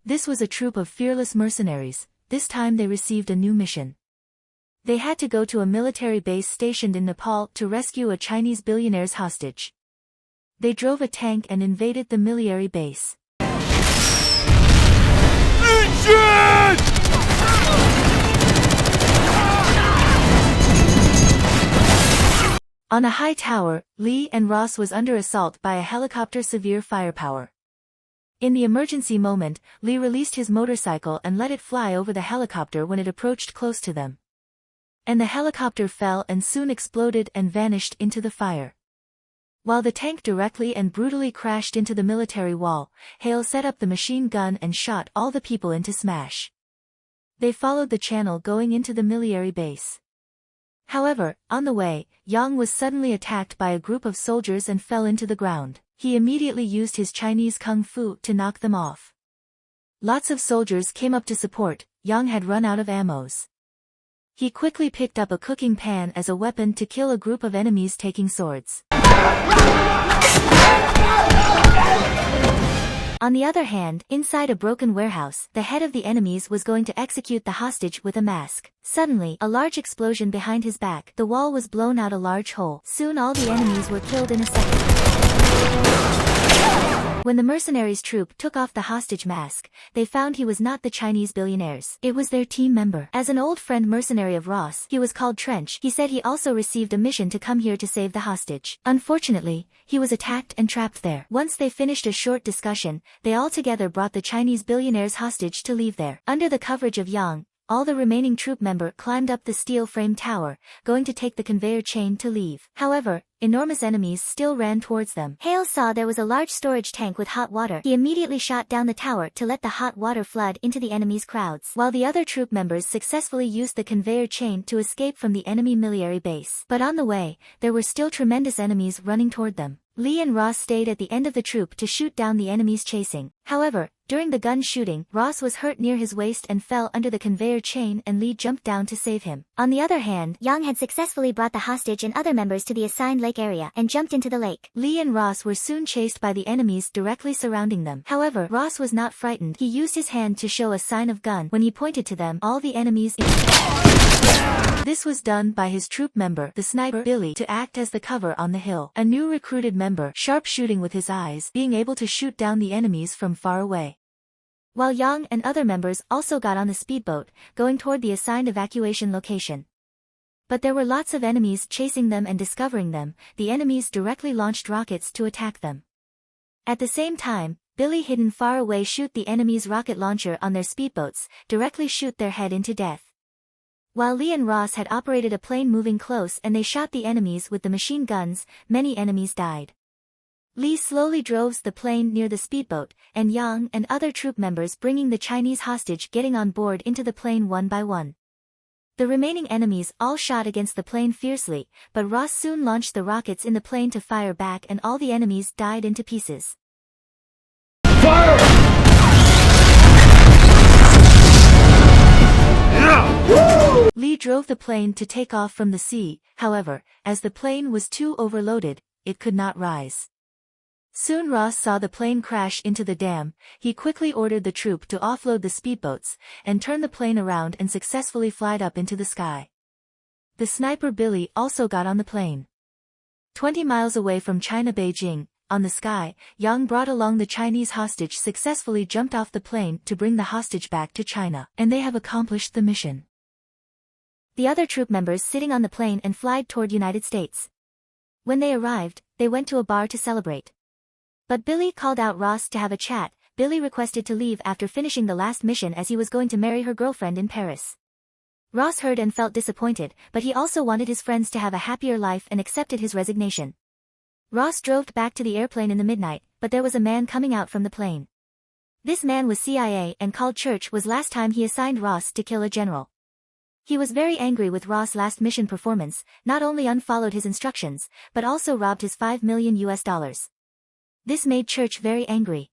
This was a troop of fearless mercenaries. This time they received a new mission. They had to go to a military base stationed in Nepal to rescue a Chinese billionaire's hostage. They drove a tank and invaded the military base. Engine! On a high tower, Lee and Ross was under assault by a helicopter severe firepower. In the emergency moment, Lee released his motorcycle and let it fly over the helicopter when it approached close to them. And the helicopter fell and soon exploded and vanished into the fire. While the tank directly and brutally crashed into the military wall, Hale set up the machine gun and shot all the people into smash. They followed the channel going into the military base. However, on the way, Yang was suddenly attacked by a group of soldiers and fell into the ground. He immediately used his Chinese kung fu to knock them off. Lots of soldiers came up to support. Yang had run out of ammos. He quickly picked up a cooking pan as a weapon to kill a group of enemies taking swords. On the other hand, inside a broken warehouse, the head of the enemies was going to execute the hostage with a mask. Suddenly, a large explosion behind his back. The wall was blown out a large hole. Soon all the enemies were killed in a second. When the mercenaries troop took off the hostage mask, they found he was not the Chinese billionaires. It was their team member. As an old friend mercenary of Ross, he was called Trench. He said he also received a mission to come here to save the hostage. Unfortunately, he was attacked and trapped there. Once they finished a short discussion, they all together brought the Chinese billionaires hostage to leave there. Under the coverage of Yang, all the remaining troop member climbed up the steel frame tower, going to take the conveyor chain to leave. However, enormous enemies still ran towards them. Hale saw there was a large storage tank with hot water. He immediately shot down the tower to let the hot water flood into the enemy's crowds, while the other troop members successfully used the conveyor chain to escape from the enemy military base. But on the way, there were still tremendous enemies running toward them. Lee and Ross stayed at the end of the troop to shoot down the enemies chasing. However, during the gun shooting, Ross was hurt near his waist and fell under the conveyor chain, and Lee jumped down to save him. On the other hand, Yang had successfully brought the hostage and other members to the assigned lake area and jumped into the lake. Lee and Ross were soon chased by the enemies directly surrounding them. However, Ross was not frightened. He used his hand to show a sign of gun. When he pointed to them, all the enemies This was done by his troop member, the sniper Billy, to act as the cover on the hill. A new recruited member, sharp shooting with his eyes, being able to shoot down the enemies from far away. While Yang and other members also got on the speedboat, going toward the assigned evacuation location. But there were lots of enemies chasing them, and discovering them, the enemies directly launched rockets to attack them. At the same time, Billy, hidden far away, shoot the enemy's rocket launcher on their speedboats, directly shoot their head into death. While Lee and Ross had operated a plane moving close and they shot the enemies with the machine guns, many enemies died. Lee slowly drove the plane near the speedboat, and Yang and other troop members bringing the Chinese hostage getting on board into the plane one by one. The remaining enemies all shot against the plane fiercely, but Ross soon launched the rockets in the plane to fire back, and all the enemies died into pieces. Fire! Lee drove the plane to take off from the sea. However, as the plane was too overloaded, it could not rise. Soon Ross saw the plane crash into the dam. He quickly ordered the troop to offload the speedboats, and turn the plane around and successfully flied up into the sky. The sniper Billy also got on the plane. 20 miles away from China, Beijing, on the sky, Yang brought along the Chinese hostage, successfully jumped off the plane to bring the hostage back to China, and they have accomplished the mission. The other troop members sitting on the plane and flied toward United States. When they arrived, they went to a bar to celebrate. But Billy called out Ross to have a chat. Billy requested to leave after finishing the last mission, as he was going to marry her girlfriend in Paris. Ross heard and felt disappointed, but he also wanted his friends to have a happier life and accepted his resignation. Ross drove back to the airplane in the midnight, but there was a man coming out from the plane. This man was CIA and called Church. Was last time he assigned Ross to kill a general. He was very angry with Ross' last mission performance, not only unfollowed his instructions, but also robbed his $5 million. This made Church very angry.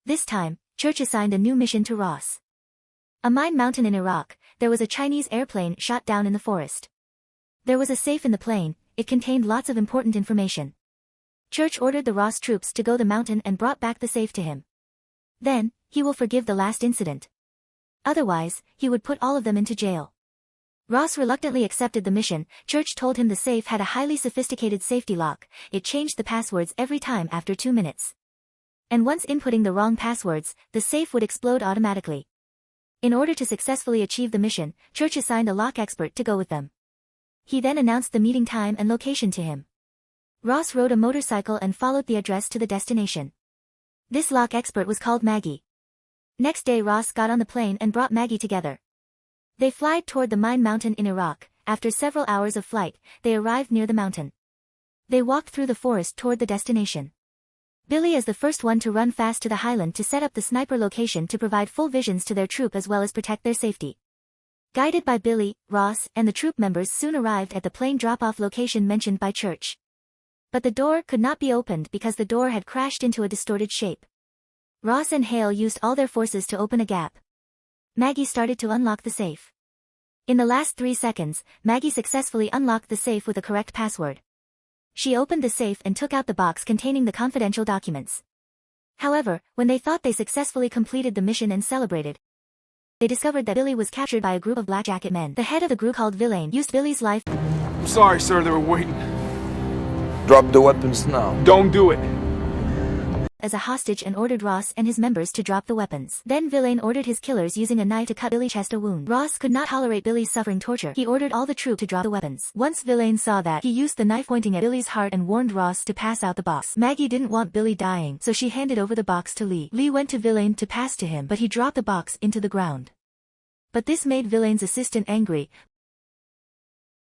This time, Church assigned a new mission to Ross. A mine mountain in Iraq, there was a Chinese airplane shot down in the forest. There was a safe in the plane. It contained lots of important information. Church ordered the Ross troops to go the mountain and brought back the safe to him. Then, he will forgive the last incident. Otherwise, he would put all of them into jail. Ross reluctantly accepted the mission. Church told him the safe had a highly sophisticated safety lock. It changed the passwords every time after 2 minutes. And once inputting the wrong passwords, the safe would explode automatically. In order to successfully achieve the mission, Church assigned a lock expert to go with them. He then announced the meeting time and location to him. Ross rode a motorcycle and followed the address to the destination. This lock expert was called Maggie. Next day Ross got on the plane and brought Maggie together. They flied toward the Mine Mountain in Iraq. After several hours of flight, they arrived near the mountain. They walked through the forest toward the destination. Billy is the first one to run fast to the highland to set up the sniper location to provide full visions to their troop as well as protect their safety. Guided by Billy, Ross, and the troop members soon arrived at the plane drop-off location mentioned by Church. But the door could not be opened because the door had crashed into a distorted shape. Ross and Hale used all their forces to open a gap. Maggie started to unlock the safe. In the last 3 seconds, Maggie successfully unlocked the safe with a correct password. She opened the safe and took out the box containing the confidential documents. However, when they thought they successfully completed the mission and celebrated, they discovered that Billy was captured by a group of black jacket men. The head of the group called Vilain used Billy's life. I'm sorry, sir, they were waiting. Drop the weapons now. Don't do it. As a hostage and ordered Ross and his members to drop the weapons. Then Vilain ordered his killers using a knife to cut Billy's chest a wound. Ross could not tolerate Billy's suffering torture. He ordered all the troop to drop the weapons. Once Vilain saw that, he used the knife pointing at Billy's heart and warned Ross to pass out the box. Maggie didn't want Billy dying, so she handed over the box to Lee. Lee went to Vilain to pass to him, but he dropped the box into the ground. But this made Vilain's assistant angry.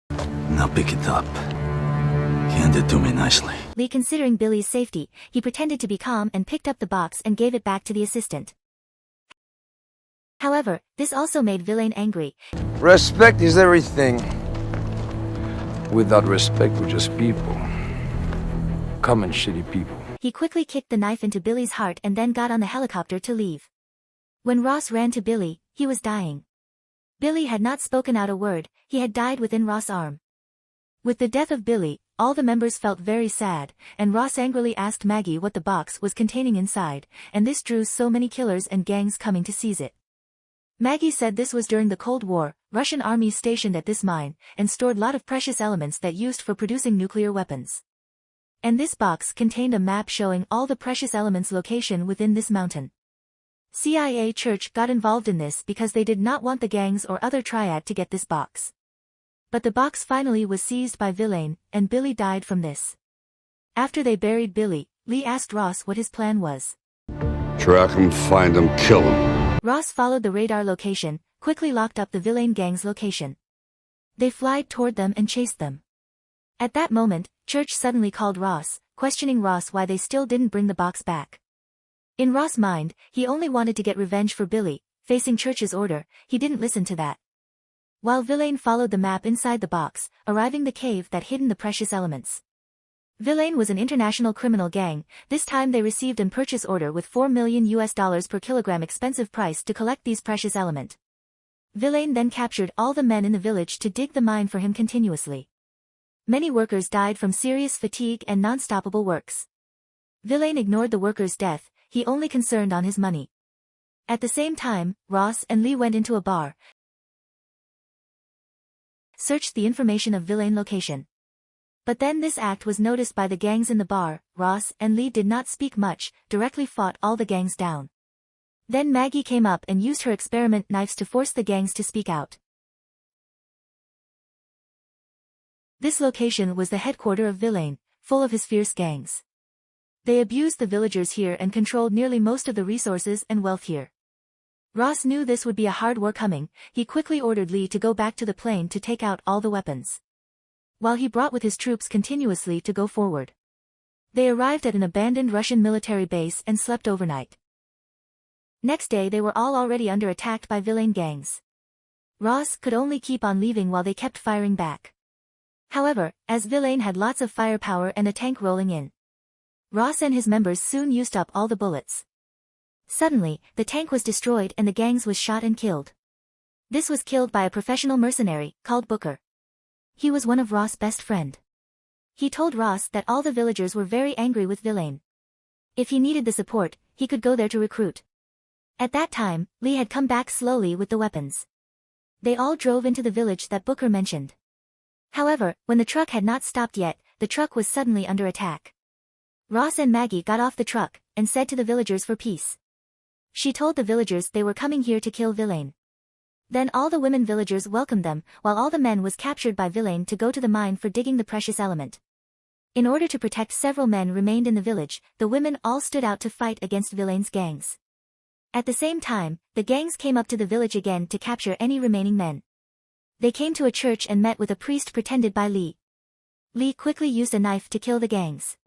Now pick it up. Hand it to me nicely. Lee, considering Billy's safety, he pretended to be calm and picked up the box and gave it back to the assistant. However, this also made Vilain angry. Respect is everything. Without respect, we're just people. Common shitty people. He quickly kicked the knife into Billy's heart and then got on the helicopter to leave. When Ross ran to Billy, he was dying. Billy had not spoken out a word, he had died within Ross' arm. With the death of Billy, all the members felt very sad, and Ross angrily asked Maggie what the box was containing inside, and this drew so many killers and gangs coming to seize it. Maggie said this was during the Cold War, Russian armies stationed at this mine, and stored lot of precious elements that used for producing nuclear weapons. And this box contained a map showing all the precious elements' location within this mountain. CIA Church got involved in this because they did not want the gangs or other triad to get this box. But the box finally was seized by Vilain, and Billy died from this. After they buried Billy, Lee asked Ross what his plan was. Track him, find him, kill him. Ross followed the radar location, quickly locked up the Vilain gang's location. They flied toward them and chased them. At that moment, Church suddenly called Ross, questioning Ross why they still didn't bring the box back. In Ross' mind, he only wanted to get revenge for Billy. Facing Church's order, he didn't listen to that. While Vilain followed the map inside the box, arriving the cave that hidden the precious elements. Vilain was an international criminal gang. This time they received an purchase order with $4 million per kilogram expensive price to collect these precious element. Vilain then captured all the men in the village to dig the mine for him continuously. Many workers died from serious fatigue and non-stoppable works. Vilain ignored the workers' death, he only concerned on his money. At the same time, Ross and Lee went into a bar, searched the information of Vilain location. But then this act was noticed by the gangs in the bar. Ross and Lee did not speak much, directly fought all the gangs down. Then Maggie came up and used her experiment knives to force the gangs to speak out. This location was the headquarters of Vilain, full of his fierce gangs. They abused the villagers here and controlled nearly most of the resources and wealth here. Ross knew this would be a hard war coming. He quickly ordered Lee to go back to the plane to take out all the weapons, while he brought with his troops continuously to go forward. They arrived at an abandoned Russian military base and slept overnight. Next day they were all already under attack by Vilain gangs. Ross could only keep on leaving while they kept firing back. However, as Vilain had lots of firepower and a tank rolling in, Ross and his members soon used up all the bullets. Suddenly, the tank was destroyed and the gangs was shot and killed. This was killed by a professional mercenary, called Booker. He was one of Ross' best friend. He told Ross that all the villagers were very angry with Vilain. If he needed the support, he could go there to recruit. At that time, Lee had come back slowly with the weapons. They all drove into the village that Booker mentioned. However, when the truck had not stopped yet, the truck was suddenly under attack. Ross and Maggie got off the truck, and said to the villagers for peace. She told the villagers they were coming here to kill Vilain. Then all the women villagers welcomed them, while all the men was captured by Vilain to go to the mine for digging the precious element. In order to protect, several men remained in the village. The women all stood out to fight against Vilain's gangs. At the same time, the gangs came up to the village again to capture any remaining men. They came to a church and met with a priest pretended by Lee. Lee quickly used a knife to kill the gangs.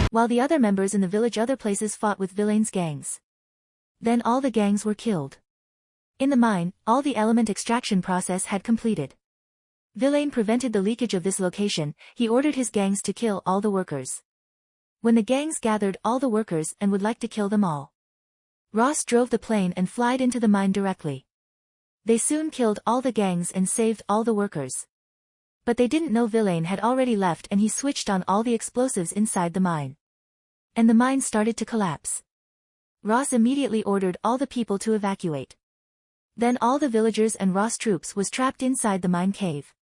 While the other members in the village other places fought with Vilain's gangs. Then all the gangs were killed. In the mine, all the element extraction process had completed. Vilain prevented the leakage of this location. He ordered his gangs to kill all the workers. When the gangs gathered all the workers and would like to kill them all, Ross drove the plane and flied into the mine directly. They soon killed all the gangs and saved all the workers. But they didn't know Vilain had already left, and he switched on all the explosives inside the mine. And the mine started to collapse. Ross immediately ordered all the people to evacuate. Then all the villagers and Ross troops was trapped inside the mine cave.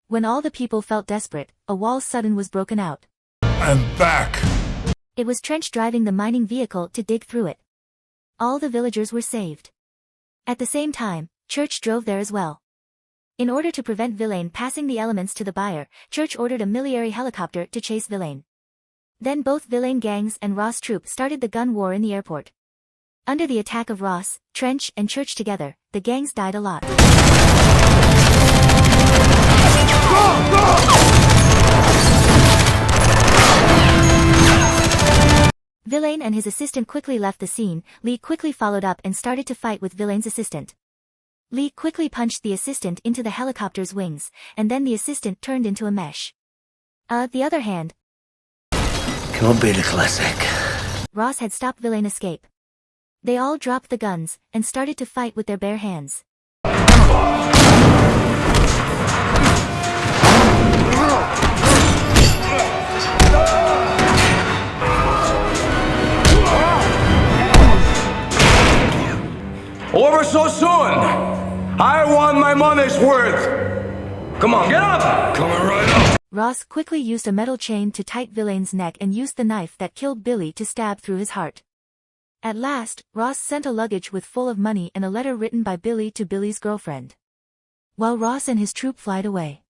When all the people felt desperate, a wall sudden was broken out. I'm back. It was Trench driving the mining vehicle to dig through it. All the villagers were saved. At the same time, Church drove there as well. In order to prevent Vilain passing the elements to the buyer, Church ordered a military helicopter to chase Vilain. Then both Vilain gangs and Ross troop started the gun war in the airport. Under the attack of Ross, Trench and Church together, the gangs died a lot. Vilain and his assistant quickly left the scene. Lee quickly followed up and started to fight with Vilain's assistant. Lee quickly punched the assistant into the helicopter's wings, and then the assistant turned into a mesh. The other hand, Can't beat a classic. Ross had stopped Vilain escape. They all dropped the guns, and started to fight with their bare hands. Over so soon! I want my money's worth! Come on, get up! Coming right up. Ross quickly used a metal chain to tight Vilain's neck and used the knife that killed Billy to stab through his heart. At last, Ross sent a luggage with full of money and a letter written by Billy to Billy's girlfriend. While Ross and his troop fled away.